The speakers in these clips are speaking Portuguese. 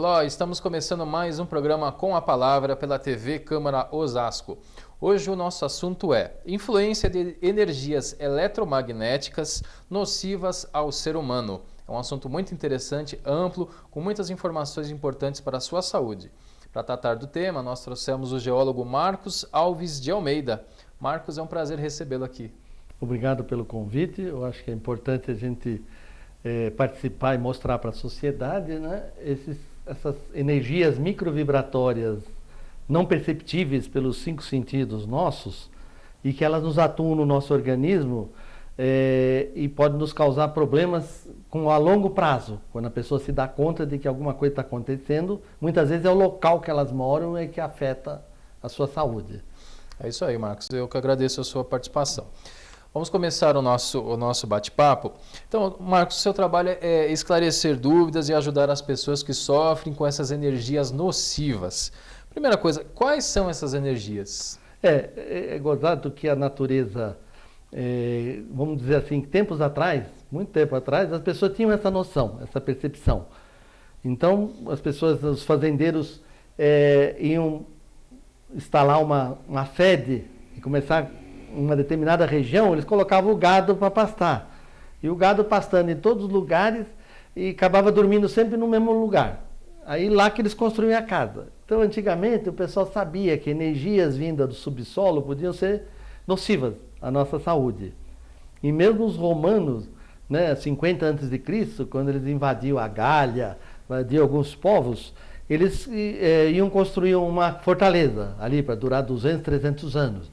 Olá, estamos começando mais um programa Com a Palavra pela TV Câmara Osasco. Hoje o nosso assunto é influência de energias eletromagnéticas nocivas ao ser humano. É um assunto muito interessante, amplo, com muitas informações importantes para a sua saúde. Para tratar do tema, nós trouxemos o geólogo Marcos Alves de Almeida. Marcos, é um prazer recebê-lo aqui. Obrigado pelo convite. Eu acho que é importante a gente participar e mostrar para a sociedade, né, essas energias microvibratórias não perceptíveis pelos 5 sentidos nossos e que elas nos atuam no nosso organismo e podem nos causar problemas a longo prazo. Quando a pessoa se dá conta de que alguma coisa está acontecendo, muitas vezes é o local que elas moram que afeta a sua saúde. É isso aí, Marcos. Eu que agradeço a sua participação. Vamos começar o nosso bate-papo. Então, Marcos, o seu trabalho é esclarecer dúvidas e ajudar as pessoas que sofrem com essas energias nocivas. Primeira coisa, quais são essas energias? É gozado que a natureza, vamos dizer assim, tempos atrás, muito tempo atrás, as pessoas tinham essa noção, essa percepção. Então, as pessoas, os fazendeiros iam instalar uma sede e começar uma determinada região, eles colocavam o gado para pastar. E o gado pastando em todos os lugares e acabava dormindo sempre no mesmo lugar. Aí lá que eles construíam a casa. Então, antigamente, o pessoal sabia que energias vindas do subsolo podiam ser nocivas à nossa saúde. E mesmo os romanos, 50 a.C., quando eles invadiam a Gália, invadiam alguns povos, eles iam construir uma fortaleza ali para durar 200, 300 anos.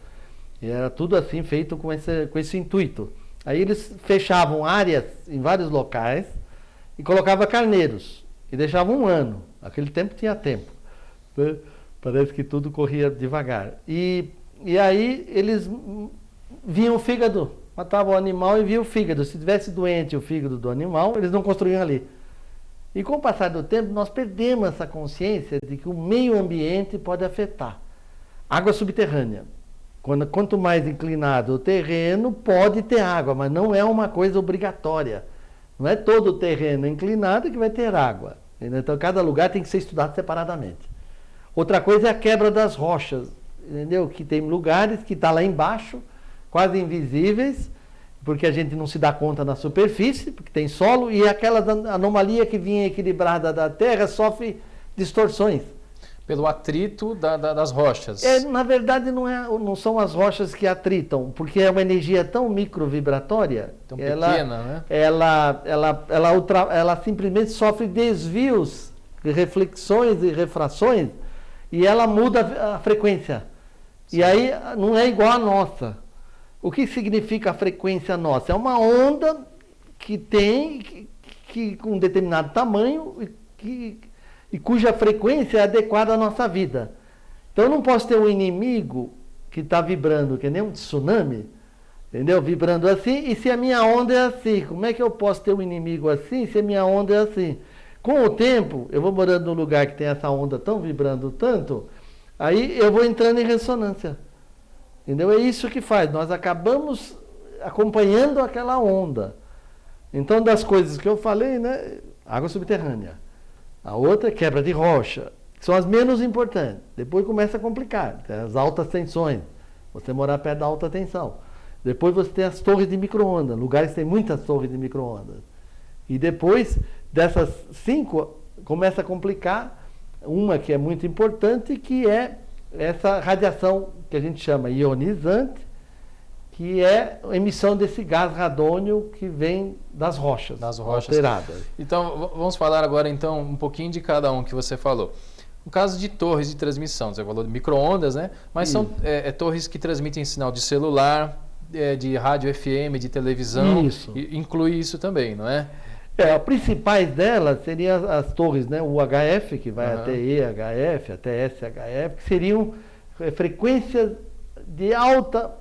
E era tudo assim feito com esse intuito. Aí eles fechavam áreas em vários locais e colocavam carneiros. E deixavam 1 ano. Naquele tempo tinha tempo. Parece que tudo corria devagar. E aí eles viam o fígado. Matavam o animal e viam o fígado. Se tivesse doente o fígado do animal, eles não construíam ali. E com o passar do tempo, nós perdemos essa consciência de que o meio ambiente pode afetar. Água subterrânea. Quanto mais inclinado o terreno, pode ter água, mas não é uma coisa obrigatória. Não é todo o terreno inclinado que vai ter água. Entendeu? Então, cada lugar tem que ser estudado separadamente. Outra coisa é a quebra das rochas, entendeu? Que tem lugares que estão lá embaixo, quase invisíveis, porque a gente não se dá conta na superfície, porque tem solo, e aquela anomalia que vinha equilibrada da terra sofre distorções. Pelo atrito das rochas. Na verdade, não são as rochas que atritam, porque é uma energia tão microvibratória. Tão pequena, né? Ela simplesmente sofre desvios, reflexões e refrações, e ela muda a frequência. Sim. E aí não é igual à nossa. O que significa a frequência nossa? É uma onda que tem com um determinado tamanho e cuja frequência é adequada à nossa vida. Então eu não posso ter um inimigo que está vibrando, que nem um tsunami, entendeu? Vibrando assim, e se a minha onda é assim, como é que eu posso ter um inimigo assim, se a minha onda é assim? Com o tempo, eu vou morando num lugar que tem essa onda tão vibrando tanto, aí eu vou entrando em ressonância. Entendeu? É isso que faz, nós acabamos acompanhando aquela onda. Então, das coisas que eu falei, água subterrânea. A outra é quebra de rocha, que são as menos importantes. Depois começa a complicar, tem as altas tensões, você morar perto da alta tensão. Depois você tem as torres de micro-ondas, lugares que tem muitas torres de micro-ondas. E depois dessas 5, começa a complicar uma que é muito importante, que é essa radiação que a gente chama ionizante, que é a emissão desse gás radônio que vem das rochas alteradas. Então, vamos falar agora então um pouquinho de cada um que você falou. No caso de torres de transmissão, você falou de micro-ondas, né? Mas são torres que transmitem sinal de celular, de rádio FM, de televisão. Isso. Inclui isso também, não é? As principais delas seriam as torres, o UHF, que vai até EHF, até SHF, que seriam frequências de alta,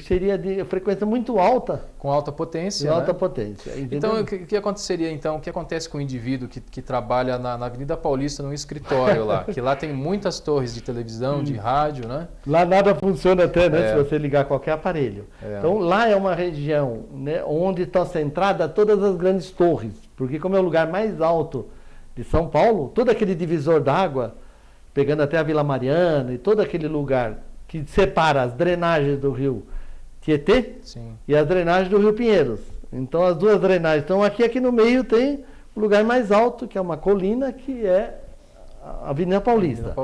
seria de frequência muito alta. Com alta potência. Alta potência. Entendeu? Então, o que aconteceria então? O que acontece com o indivíduo que trabalha na Avenida Paulista, num escritório lá? Que lá tem muitas torres de televisão, de rádio, né? Lá nada funciona até, se você ligar qualquer aparelho. Então, lá é uma região onde estão centradas todas as grandes torres. Porque como é o lugar mais alto de São Paulo, todo aquele divisor d'água, pegando até a Vila Mariana e todo aquele lugar que separa as drenagens do rio Tietê e as drenagens do rio Pinheiros. Então as duas drenagens estão aqui no meio tem o lugar mais alto, que é uma colina, que é a Avenida Paulista.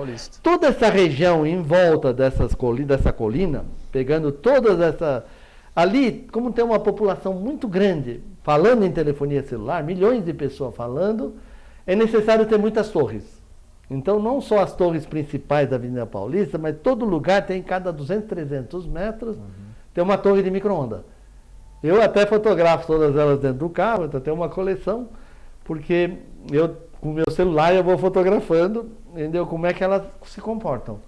Toda essa região em volta dessa colina, pegando todas essa... Ali, como tem uma população muito grande falando em telefonia celular, milhões de pessoas falando, é necessário ter muitas torres. Então, não só as torres principais da Avenida Paulista, mas todo lugar tem, cada 200, 300 metros, tem uma torre de micro-ondas. Eu até fotografo todas elas dentro do carro, então tenho uma coleção, porque com o meu celular eu vou fotografando, entendeu? Como é que elas se comportam.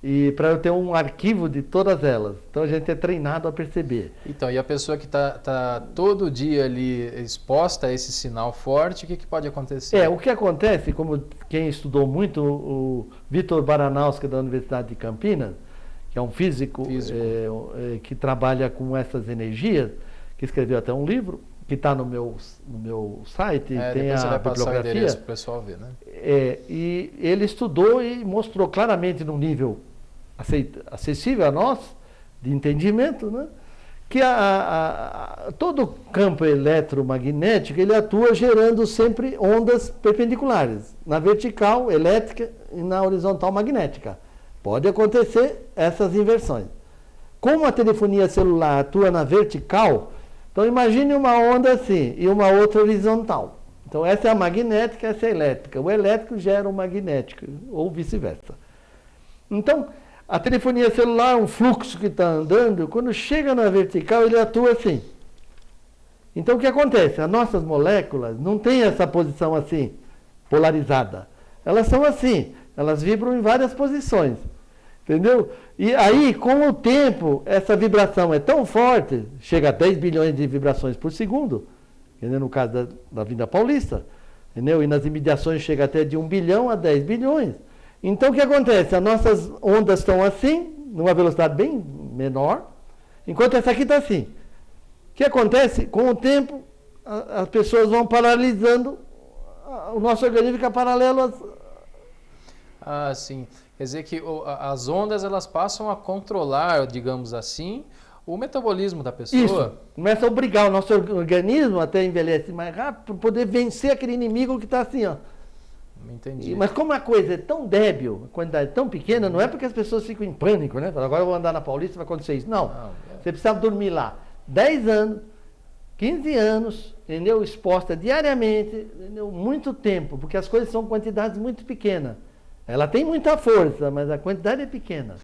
E para eu ter um arquivo de todas elas. Então a gente é treinado a perceber. Então, e a pessoa que está todo dia ali exposta a esse sinal forte, o que pode acontecer? O que acontece, como quem estudou muito, o Vitor Baranowski da Universidade de Campinas, que é um físico. Que trabalha com essas energias, que escreveu até um livro, que está no meu site, tem a você vai bibliografia. Passar o endereço para o pessoal ver, né? E ele estudou e mostrou claramente num nível acessível a nós, de entendimento, né? Que todo campo eletromagnético ele atua gerando sempre ondas perpendiculares, na vertical elétrica e na horizontal magnética. Pode acontecer essas inversões. Como a telefonia celular atua na vertical, então imagine uma onda assim e uma outra horizontal. Então essa é a magnética, essa é a elétrica. O elétrico gera o magnético, ou vice-versa. Então, a telefonia celular, um fluxo que está andando, quando chega na vertical, ele atua assim. Então o que acontece? As nossas moléculas não têm essa posição assim, polarizada. Elas são assim, elas vibram em várias posições. Entendeu? E aí, com o tempo, essa vibração é tão forte, chega a 10 bilhões de vibrações por segundo, entendeu? No caso da Avenida Paulista, entendeu? E nas imediações chega até de 1 bilhão a 10 bilhões. Então, o que acontece? As nossas ondas estão assim, numa velocidade bem menor, enquanto essa aqui está assim. O que acontece? Com o tempo, as pessoas vão paralisando, o nosso organismo fica paralelo às... Ah, sim. Quer dizer que as ondas elas passam a controlar, digamos assim, o metabolismo da pessoa. Isso. Começa a obrigar o nosso organismo até envelhecer mais rápido para poder vencer aquele inimigo que está assim, ó. Entendi. Mas como a coisa é tão débil, a quantidade é tão pequena, não é porque as pessoas ficam em pânico, né? Agora eu vou andar na Paulista, vai acontecer isso. Não. Você precisa dormir lá 10 anos, 15 anos, entendeu? Exposta diariamente, entendeu? Muito tempo, porque as coisas são quantidades muito pequenas. Ela tem muita força, mas a quantidade é pequena.